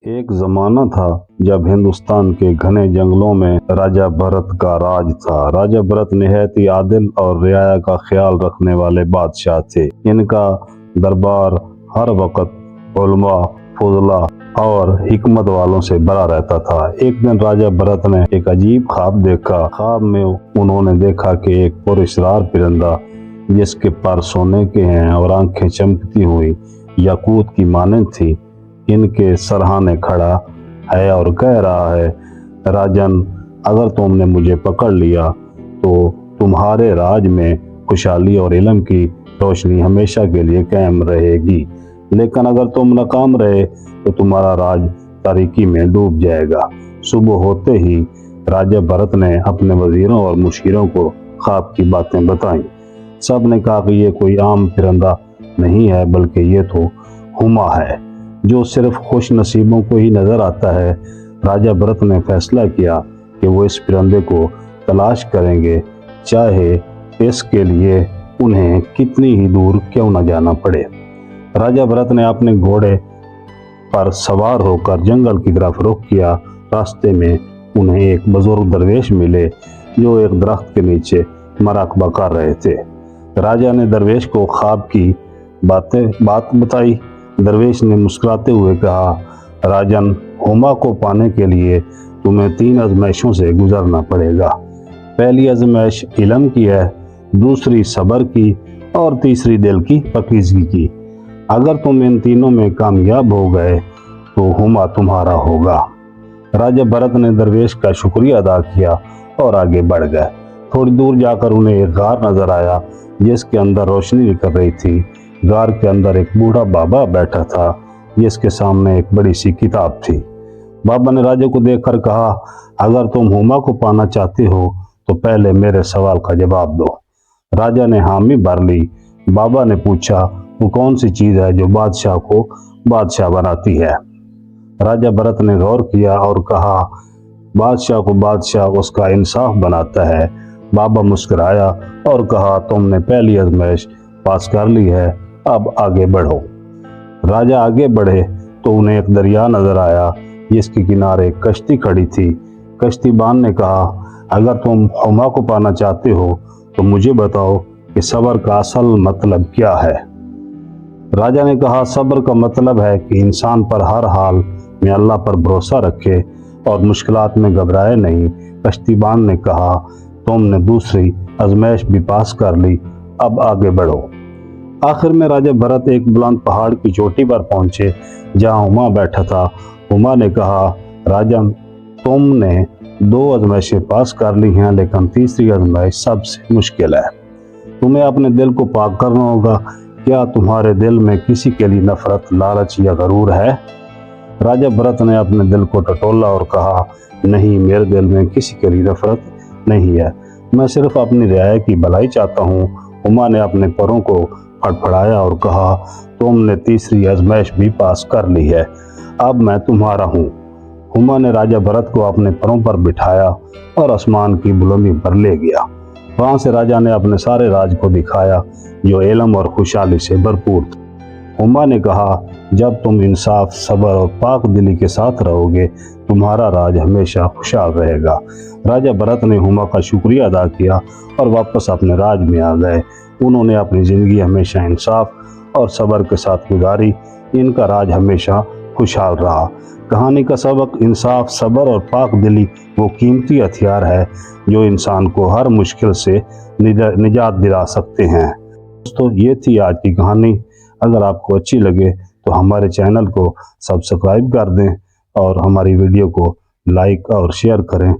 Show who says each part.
Speaker 1: ایک زمانہ تھا جب ہندوستان کے گھنے جنگلوں میں راجہ بھرت کا راج تھا۔ راجہ بھرت نہایت ہی عادل اور رعایا کا خیال رکھنے والے بادشاہ تھے۔ ان کا دربار ہر وقت علماء، فضلاء اور حکمت والوں سے بھرا رہتا تھا۔ ایک دن راجہ بھرت نے ایک عجیب خواب دیکھا۔ خواب میں انہوں نے دیکھا کہ ایک پراسرار پرندہ جس کے پر سونے کے ہیں اور آنکھیں چمکتی ہوئی یاقوت کی مانند تھی، ان کے سرہانے کھڑا ہے اور کہہ رہا ہے، راجن، اگر تم نے مجھے پکڑ لیا تو تمہارے راج میں خوشحالی اور علم کی روشنی ہمیشہ کے لیے قائم رہے گی، لیکن اگر تم ناکام رہے تو تمہارا راج تاریکی میں ڈوب جائے گا۔ صبح ہوتے ہی راجہ بھرت نے اپنے وزیروں اور مشیروں کو خواب کی باتیں بتائیں۔ سب نے کہا کہ یہ کوئی عام پرندہ نہیں ہے، بلکہ یہ تو ہما ہے جو صرف خوش نصیبوں کو ہی نظر آتا ہے۔ راجہ بھرت نے فیصلہ کیا کہ وہ اس پرندے کو تلاش کریں گے، چاہے اس کے لیے انہیں کتنی ہی دور کیوں نہ جانا پڑے۔ راجہ بھرت نے اپنے گھوڑے پر سوار ہو کر جنگل کی طرف رخ کیا۔ راستے میں انہیں ایک بزرگ درویش ملے جو ایک درخت کے نیچے مراقبہ کر رہے تھے۔ راجہ نے درویش کو خواب کی بات بتائی۔ درویش نے مسکراتے ہوئے کہا، راجن، ہما کو پانے کے لیے تمہیں 3 آزمائشوں سے گزرنا پڑے گا۔ پہلی آزمائش علم کی ہے، دوسری صبر کی اور تیسری دل کی پاکیزگی کی۔ اگر تم ان تینوں میں کامیاب ہو گئے تو ہما تمہارا ہوگا۔ راجہ بھرت نے درویش کا شکریہ ادا کیا اور آگے بڑھ گئے۔ تھوڑی دور جا کر انہیں ایک غار نظر آیا جس کے اندر روشنی نکل رہی تھی۔ غار کے اندر ایک بوڑھا بابا بیٹھا تھا جس کے سامنے ایک بڑی سی کتاب تھی۔ بابا نے راجہ کو دیکھ کر کہا، اگر تم ہما کو پانا چاہتے ہو تو پہلے میرے سوال کا جواب دو۔ راجہ نے حامی بھر لی۔ بابا نے پوچھا، وہ کون سی چیز ہے جو بادشاہ کو بادشاہ بناتی ہے؟ راجہ بھرت نے غور کیا اور کہا، بادشاہ کو بادشاہ اس کا انصاف بناتا ہے۔ بابا مسکرایا اور کہا، تم نے پہلی آزمائش پاس کر لی ہے، اب آگے بڑھو۔ راجہ آگے بڑھے تو انہیں ایک دریا نظر آیا جس کے کنارے ایک کشتی کھڑی تھی۔ کشتی بان نے کہا، اگر تم ہما کو پانا چاہتے ہو تو مجھے بتاؤ کہ صبر کا اصل مطلب کیا ہے؟ راجہ نے کہا، صبر کا مطلب ہے کہ انسان پر ہر حال میں اللہ پر بھروسہ رکھے اور مشکلات میں گھبرائے نہیں۔ کشتی بان نے کہا، تم نے دوسری آزمائش بھی پاس کر لی، اب آگے بڑھو۔ آخر میں راجہ بھرت ایک بلند پہاڑ کی چوٹی پر پہنچے جہاں ہما بیٹھا تھا۔ ہما نے کہا، راجن، تم نے 2 آزمائشیں پاس کر لی ہیں، لیکن تیسری آزمائش سب سے مشکل ہے۔ تمہیں اپنے دل کو پاک کرنا ہوگا۔ کیا تمہارے دل میں کسی کے لیے نفرت، لالچ یا غرور ہے؟ راجہ بھرت نے اپنے دل کو ٹٹولا اور کہا، نہیں، میرے دل میں کسی کے لیے نفرت نہیں ہے، میں صرف اپنی رعایا کی بھلائی چاہتا ہوں۔ ہما نے اپنے پروں کو پھڑپھڑایا اور کہا، تم نے تیسری آزمائش بھی پاس کر لی ہے، اب میں تمہارا ہوں۔ ہما نے راجہ بھرت کو اپنے پروں پر بٹھایا اور آسمان کی بلندی پر لے گیا۔ وہاں سے راجہ نے اپنے سارے راج کو دکھایا جو علم اور خوشحالی سے بھرپور تھا۔ ہما نے کہا، جب تم انصاف، صبر اور پاک دلی کے ساتھ رہو گے، تمہارا راج ہمیشہ خوشحال رہے گا۔ راجہ بھرت نے ہما کا شکریہ ادا کیا اور واپس اپنے راج میں آ گئے۔ انہوں نے اپنی زندگی ہمیشہ انصاف اور صبر کے ساتھ گزاری۔ ان کا راج ہمیشہ خوشحال رہا۔ کہانی کا سبق، انصاف، صبر اور پاک دلی وہ قیمتی ہتھیار ہے جو انسان کو ہر مشکل سے نجات دلا سکتے ہیں۔ دوستو، یہ تھی آج کی کہانی۔ اگر آپ کو اچھی لگے تو ہمارے چینل کو سبسکرائب کر دیں اور ہماری ویڈیو کو لائک اور شیئر کریں۔